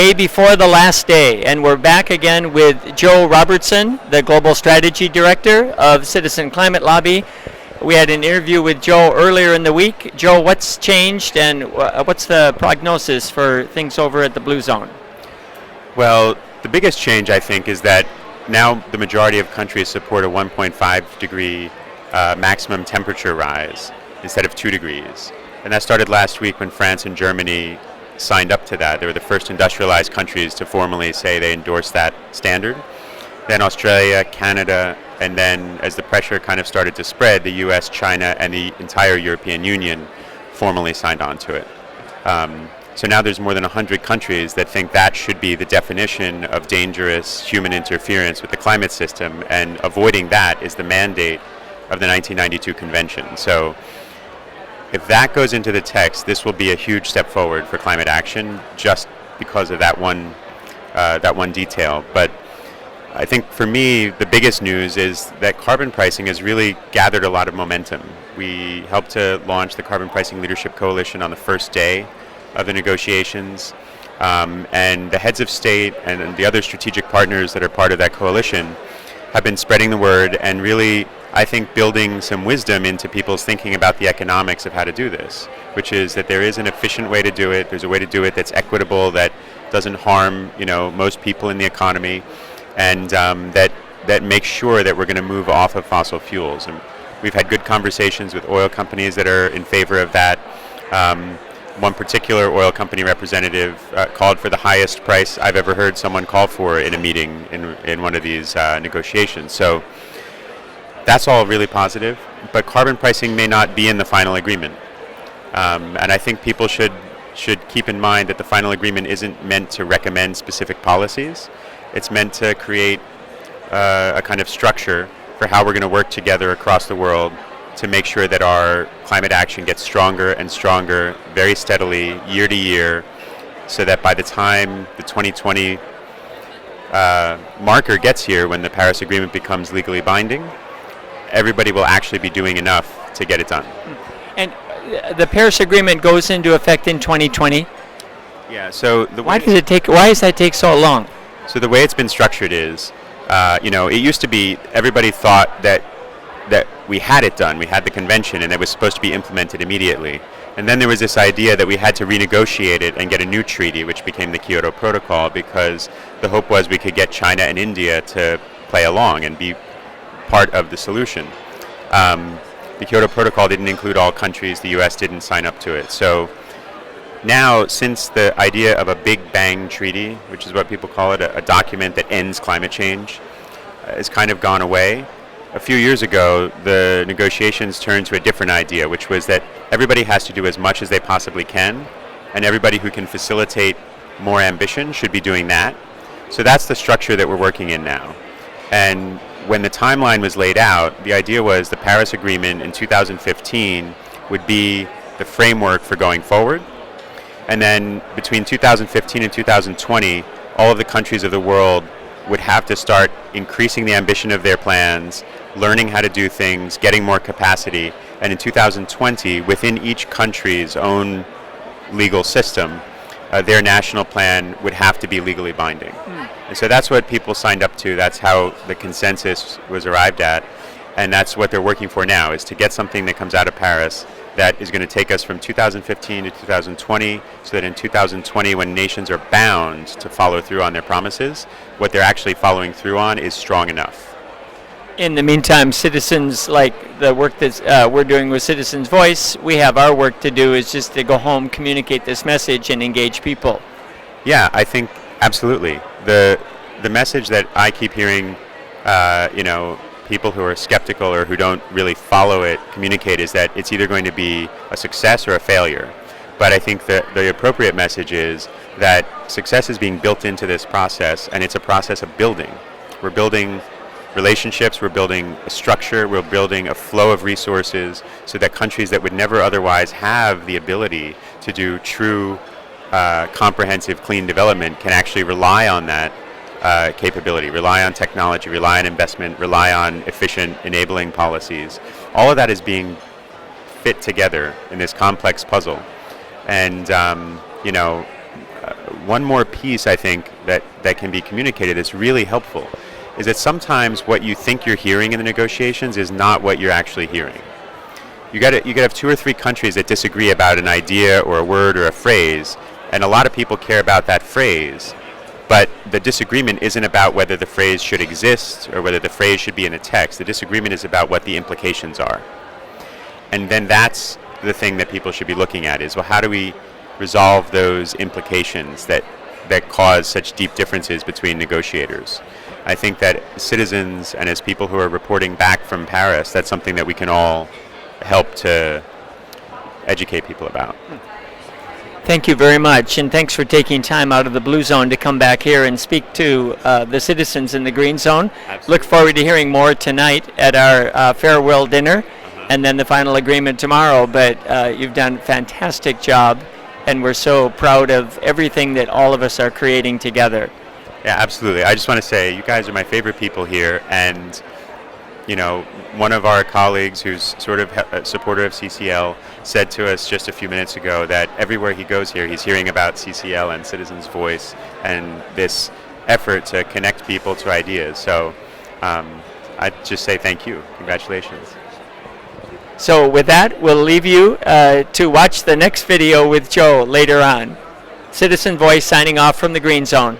Day before the last day, and we're back again with Joe Robertson, the Global Strategy Director of Citizen Climate Lobby. We had an interview with Joe earlier in the week. Joe, what's changed and what's the prognosis for things over at the Blue Zone? Well, the biggest change, I think, is that now the majority of countries support a 1.5 degree maximum temperature rise instead of 2 degrees. And that started last week when France and Germany signed up to that. They were the first industrialized countries to formally say they endorsed that standard. Then Australia, Canada, and then as the pressure kind of started to spread, the US, China, and the entire European Union formally signed on to it. So now there's more than 100 countries that think that should be the definition of dangerous human interference with the climate system, and avoiding that is the mandate of the 1992 convention. So if that goes into the text, this will be a huge step forward for climate action just because of that one detail. But I think for me, the biggest news is that carbon pricing has really gathered a lot of momentum. We helped to launch the Carbon Pricing Leadership Coalition on the first day of the negotiations, and the heads of state and the other strategic partners that are part of that coalition have been spreading the word and really, I think, building some wisdom into people's thinking about the economics of how to do this, which is that there is an efficient way to do it. There's a way to do it that's equitable, that doesn't harm, most people in the economy, and that makes sure that we're going to move off of fossil fuels. And we've had good conversations with oil companies that are in favor of that. One particular oil company representative called for the highest price I've ever heard someone call for in a meeting in one of these negotiations. So that's all really positive, but carbon pricing may not be in the final agreement. And I think people should keep in mind that the final agreement isn't meant to recommend specific policies. It's meant to create a kind of structure for how we're going to work together across the world to make sure that our climate action gets stronger and stronger very steadily year to year, so that by the time the 2020 marker gets here, when the Paris Agreement becomes legally binding, everybody will actually be doing enough to get it done. And the Paris Agreement goes into effect in 2020. Yeah. So why does that take so long? So the way it's been structured is, it used to be everybody thought that we had it done, we had the convention, and it was supposed to be implemented immediately. And then there was this idea that we had to renegotiate it and get a new treaty, which became the Kyoto Protocol, because the hope was we could get China and India to play along and be part of the solution. The Kyoto Protocol didn't include all countries, the US didn't sign up to it. So now, since the idea of a Big Bang Treaty, which is what people call it, a document that ends climate change, has kind of gone away. A few years ago, the negotiations turned to a different idea, which was that everybody has to do as much as they possibly can, and everybody who can facilitate more ambition should be doing that. So that's the structure that we're working in now. And when the timeline was laid out, the idea was the Paris Agreement in 2015 would be the framework for going forward. And then between 2015 and 2020, all of the countries of the world would have to start increasing the ambition of their plans, learning how to do things, getting more capacity. And in 2020, within each country's own legal system, their national plan would have to be legally binding. And so that's what people signed up to. That's how the consensus was arrived at. And that's what they're working for now, is to get something that comes out of Paris that is going to take us from 2015 to 2020, so that in 2020, when nations are bound to follow through on their promises, what they're actually following through on is strong enough. In the meantime, citizens, like the work that we're doing with Citizens Voice, we have our work to do is just to go home, communicate this message, and engage people. Yeah, I think absolutely. The message that I keep hearing, people who are skeptical or who don't really follow it communicate is that it's either going to be a success or a failure. But I think that the appropriate message is that success is being built into this process, and it's a process of building. We're building relationships, we're building a structure, we're building a flow of resources so that countries that would never otherwise have the ability to do true comprehensive clean development can actually rely on that capability, rely on technology, rely on investment, rely on efficient enabling policies. All of that is being fit together in this complex puzzle. And, one more piece I think that can be communicated that's really helpful is that sometimes what you think you're hearing in the negotiations is not what you're actually hearing. You got to have 2 or 3 countries that disagree about an idea or a word or a phrase, and a lot of people care about that phrase, but the disagreement isn't about whether the phrase should exist or whether the phrase should be in a text. The disagreement is about what the implications are. And then that's the thing that people should be looking at is, well, how do we resolve those implications that cause such deep differences between negotiators? I think that citizens and as people who are reporting back from Paris, that's something that we can all help to educate people about. Thank you very much, and thanks for taking time out of the blue zone to come back here and speak to the citizens in the green zone. Absolutely. Look forward to hearing more tonight at our farewell dinner, and then the final agreement tomorrow. But you've done a fantastic job, and we're so proud of everything that all of us are creating together. Yeah, absolutely. I just want to say you guys are my favorite people here, and you know, one of our colleagues who's sort of a supporter of CCL said to us just a few minutes ago that everywhere he goes here, he's hearing about CCL and Citizens' Voice and this effort to connect people to ideas. So I'd just say thank you. Congratulations. So with that, we'll leave you to watch the next video with Joe later on. Citizen Voice signing off from the Green Zone.